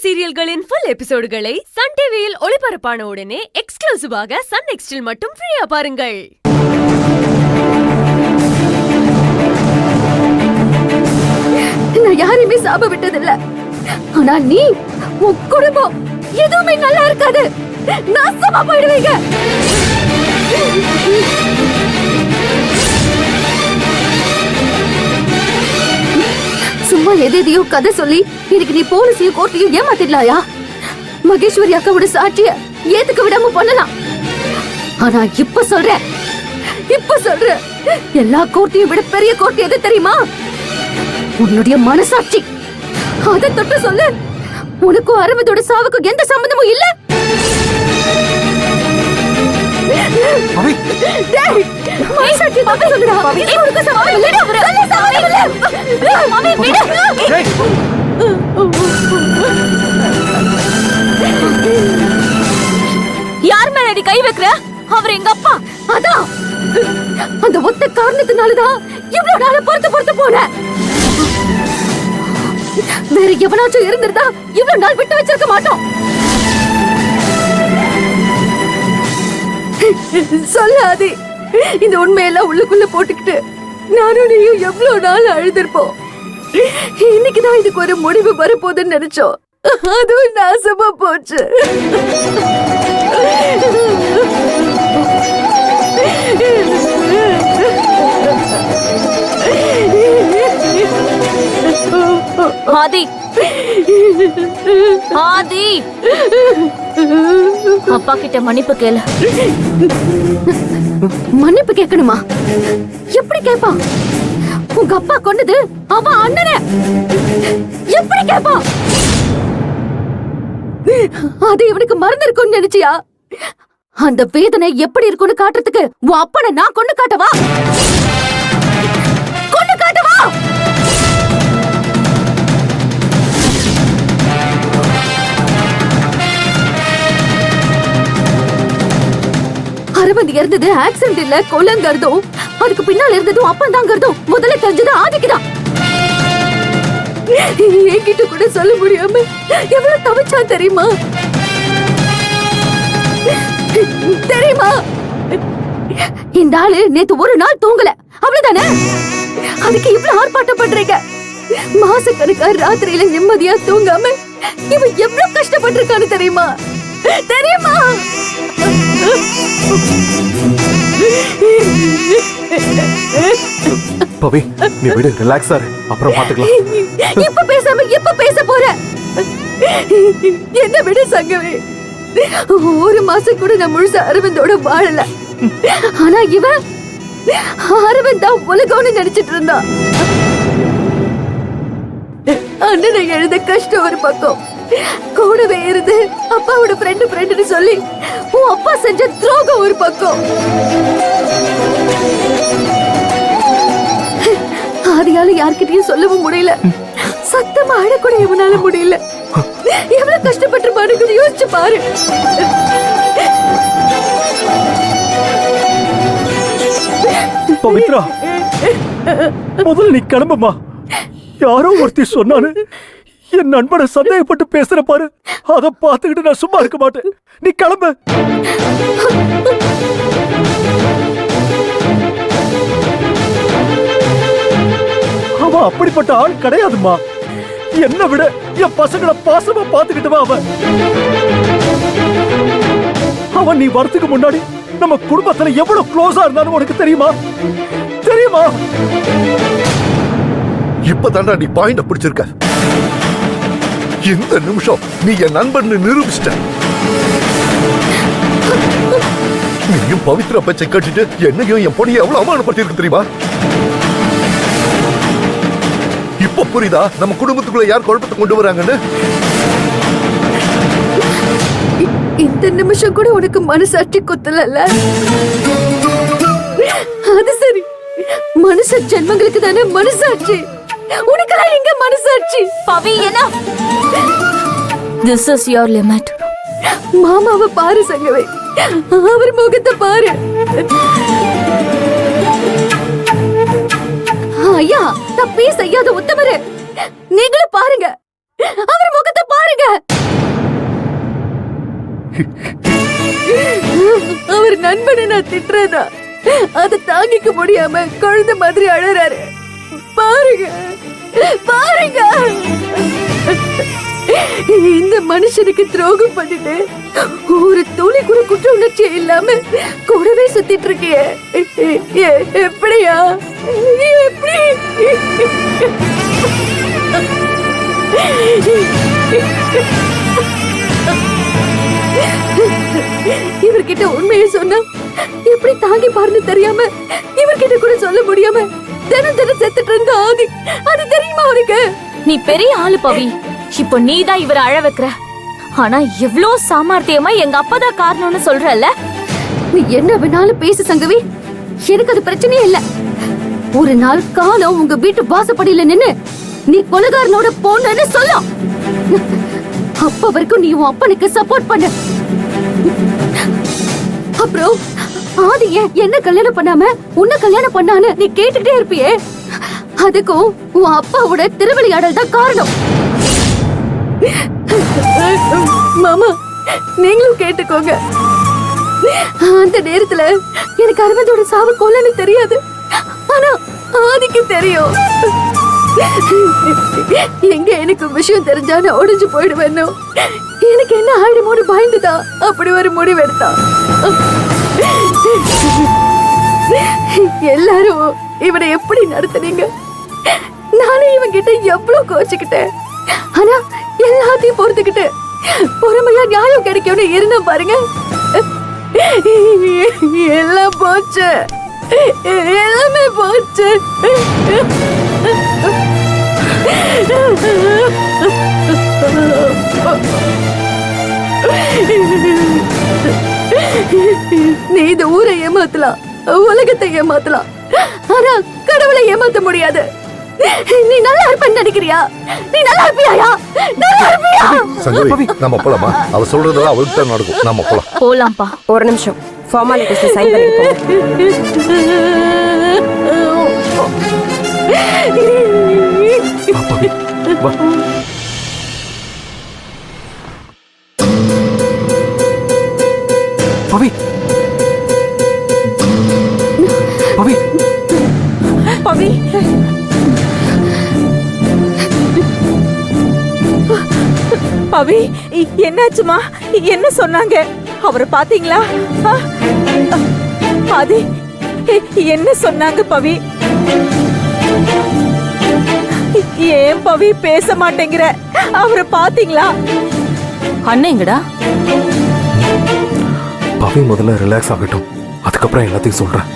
சீரியல்களின் full எபிசோடுகளை Sun டிவியில் ஒளிபரப்பான உடனே எக்ஸ்க்ளூசிவாக சன் நெக்ஸ்டில் மட்டும் ஃப்ரீயா பாருங்கள். நான் யாரையுமே சாப விட்டதில்ல. ஆனா நீ உன் குடும்பம் எதுவுமே நல்லா இருக்காது. நாசமா போயிடுவீங்க. சும்மா எதையோ கதை சொல்லி இன்னைக்கு நீ போலீஸையும் கோர்ட்டையும் ஏமாத்திடலாயா? மகேஸ்வரி அக்காவோட சாட்சிய ஏத்துக்க விடாம பண்ணலாம். ஆனா இப்ப சொல்றேன் எல்லா கோர்ட்டையும் விட பெரிய கோர்ட் எது தெரியுமா? உன்னுடைய மனசாட்சி. அதை தொட்டு சொல்லு. உனக்கும் அரவிந்தோட சாவுக்கும் எந்த சம்பந்தமும் இல்ல. மனசாட்சி தொட்டு சொல்லுடா. உனக்கு சம்பந்தம் இல்ல. யார் மேல அடி கை வைக்கிற? அவர் எங்க அப்பா. அதான் அந்த ஒத்த காரணத்தினாலதான் இவ்வளவு நாள பொறுத்து போன. வேற எவனாச்சும் இருந்திருந்தா இவ்வளவு நாள் விட்டு வச்சிருக்க மாட்டோம். சொல்லாதே. இந்த உண்மையெல்லாம் உள்ளுக்குள்ள போட்டுக்கிட்டு நானும் நீயும் எவ்வளவு நாள் அழுதிருப்போம். இன்னைக்குதான் இதுக்கு ஒரு முடிவு வரப்போதுன்னு நினைச்சோம். அதுவும் நாசமா போச்சு. ஆதி ஆதி, அப்பா கிட்ட மன்னிப்பு கேளு. மன்னிப்பு கேட்கணுமா? எப்படி கேட்பான்? உங்க அப்பா கொண்டது அவன் அண்ணனை. எப்படி கேட்பான்? அது இவனுக்கு மறந்து இருக்கும்னு நினைச்சியா? அந்த வேதனை எப்படி இருக்கும்னு காட்டுறதுக்கு உன் அப்பனை நான் கொண்டு காட்டவா? கொண்டு காட்டவா? அரவிந்த் இருந்தது ஆக்சிடென்ட் இல்ல, கொலைங்கிறதும் அதுக்கு பின்னால இருந்ததும் அப்பந்தாங்கிறதும் முதல்ல தெரிஞ்சது ஆதிக்குதான். என்கிட்ட கூட சொல்ல முடியாம எவ்வளவு தவிச்சான் தெரியுமா? இந்த ஆளு நேத்து ஒரு நாள் தூங்கல, அவ்வளவுதானே? அதுக்கு இவ்வளவு ஆர்ப்பாட்டம் பண்றீங்க. மாசக்கணக்கா ராத்திரியில நிம்மதியா தூங்காம இவன் எவ்வளவு கஷ்டப்பட்டிருக்கான்னு தெரியுமா? பவி, நீ விடு, ரிலாக்ஸ் ஆரு, அப்புறம் பாத்துக்கலாம். இப்ப பேசாம எப்ப பேச போற? என்ன விடு சங்கவி. ஒரு மாசம் கூட நான் முழுசா அரவிந்தோட வாழல. ஆனா இவன் அரவிந்த் தான் உலகம்னு நினைச்சிட்டு இருந்தான். அண்ணனை எழுத கஷ்டம் ஒரு பக்கம், கூடவே இருந்து அப்பாவோட ஃப்ரெண்டுன்னு சொல்லி உன் அப்பா செஞ்ச துரோகம் ஒரு பக்கம். ஆதியால யார்கிட்டயும் சொல்லவும் முடியல, சத்தமா அழக்கூட இவனால முடியல. எவ்வளவு கஷ்டப்பட்டு பாருங்க, யோசிச்சு பாரு. பவித்ரா, முதல்ல நீ கிளம்புமா. யாரோ ஒருத்தி சொன்னானு என் நண்பனை சந்தேகப்பட்டு பேசுற பாரு, அத பாத்துக்கிட்டு நான் சும்மா இருக்க மாட்டேன். நீ கிளம்பு. அவன் அப்படிப்பட்ட ஆள் கிடையாதுமா. என்ன விட என் பசங்களை பாசமா பாத்துக்கிட்டவா அவன். நீ வரதுக்கு முன்னாடி நம்ம குடும்பத்துல எவ்வளவு க்ளோஸா இருந்தாலும் உனக்கு தெரியுமா? இப்பதான்டா நீ பாயிண்ட பிடிச்சிருக்க. இந்த நிமிஷம் நீ என் நண்பன் நிரூபிச்சிட்ட. நீயும் பவித்ரா பேச்சை கட்டிட்டு என்னையும் என் பொண்ணையும் எவ்வளவு அவமானப்படுத்திருக்கு தெரியுமா? இப்ப புரியுதா நம்ம குடும்பத்துக்குள்ள யார் குழப்பத்தை கொண்டு வராங்கன்னு? இந்த நிமிஷம் கூட உனக்கு மனசாட்சி குத்தல. அது சரி, மனுஷ ஜென்மங்களுக்கு தானே மனசாட்சி. உனக்கெல்லாம் எங்க மனசாட்சி? பவி, என்ன? This is your limit. மாமாவை பாரு சங்கவை, அவர் முகத்தை பாரு. ஐயா, தப்பே செய்யாத உத்தமரு, நீங்களும் பாருங்க, அவர் முகத்தை பாருங்க. அவர் நண்பனை நான் திட்டுறதா அதை தாங்கிக்க முடியாம குழந்தை மாதிரி அழறாரு. பாருங்க பாருங்க, இந்த மனுஷனுக்கு துரோகம் பண்ணிட்டு ஒரு துளி கூட குற்ற உணர்ச்சி இல்லாம கூடவே சுத்திட்டு இருக்கிய. எப்படியா எப்படி? இவர்கிட்ட உண்மையை சொன்னா எப்படி தாங்கி பாருன்னு தெரியாம இவர்கிட்ட கூட சொல்ல முடியாம தினம் தினம் செத்துட்டு இருந்த ஆதி, அது தெரியுமா அவருக்கு? நீ பெரிய ஆளு பவி, இப்போ நீதான் இவரை அழ வைக்கிற. ஆனா எவ்ளோ சாமர்த்தியமா எங்க அப்பதான் காரணம்னு சொல்றல்ல. நீ என்ன வேணாலும் பேசு சங்கவி, எனக்கு அது பிரச்சனையே இல்ல. ஒரு நாள் காலம் உங்க வீட்டு வாசப்படியில நின்னு நீ கொலைகாரனோட போனன்னு சொல்லும். அப்ப வரைக்கும் நீ உன் அப்பனுக்கு சப்போர்ட் பண்ண. அப்புறம் ஆதி என்ன கல்யாணம் பண்ணாம உன்னை கல்யாணம் பண்ணான்னு நீ கேட்டுக்கிட்டே இருப்பியே, அதுக்கும் உன் அப்பாவோட திருவிளையாடல் தான் காரணம். மாமா நீங்களும் கேட்டுக்கோங்க. அந்த நேரத்துல எனக்கு அரவிந்தோட சாவு கொல்லன்னு தெரியாது, ஆனா ஆதிக்கு தெரியும். எங்க எனக்கு விஷயம் தெரிஞ்சா நான் உடைஞ்சு போயிடுவேன்னு, எனக்கு என்ன ஆயிடுமோன்னு பயந்துதான் அப்படி ஒரு முடிவு எடுத்தான். எல்லாரும் இவனை எப்படி நடத்துனீங்க, நானே இவன் கிட்ட எவ்வளவு கோச்சுக்கிட்டேன். ஆனா எல்லாத்தையும் பொறுத்துக்கிட்டு பொறுமையா நியாயம் கிடைக்கும்னு இருந்தா பாருங்க, எல்லாம் போச்சு, எல்லாமே போச்சு. நீ இந்த ஊரை ஏமாத்தலாம், உலகத்தை ஏமாத்தலாம், ஆனா கடவுளை ஏமாத்த முடியாது. நீ நல்லா இருப்பேன்னு நினைக்கிறியா? நீ நல்லா இருப்பியா? நல்லா இருப்பியா? சங்கவி, நம்ம போலாமா? அவ சொல்றதெல்லாம் அவளுக்கு தான் நடக்கும். நம்ம போலாம். போலாம்ப்பா. ஒரு நிமிஷம், ஃபார்மாலிட்டிஸ்ல சைன் பண்ணிருக்கோம். பவி, வா. பவி, பவி, பவி, பவி, என்னாச்சுமா? என்ன சொன்னாங்க? அவரை பாத்தீங்களா? அது என்ன சொன்னாங்க பவி? ஏன் பவி பேச மாட்டேங்கிற? அவரை பாத்தீங்களா? அண்ணேங்கடா? பவி முதல்ல ரிலாக்ஸ் ஆகட்டும், அதுக்கப்புறம் எல்லாத்தையும் சொல்றேன்.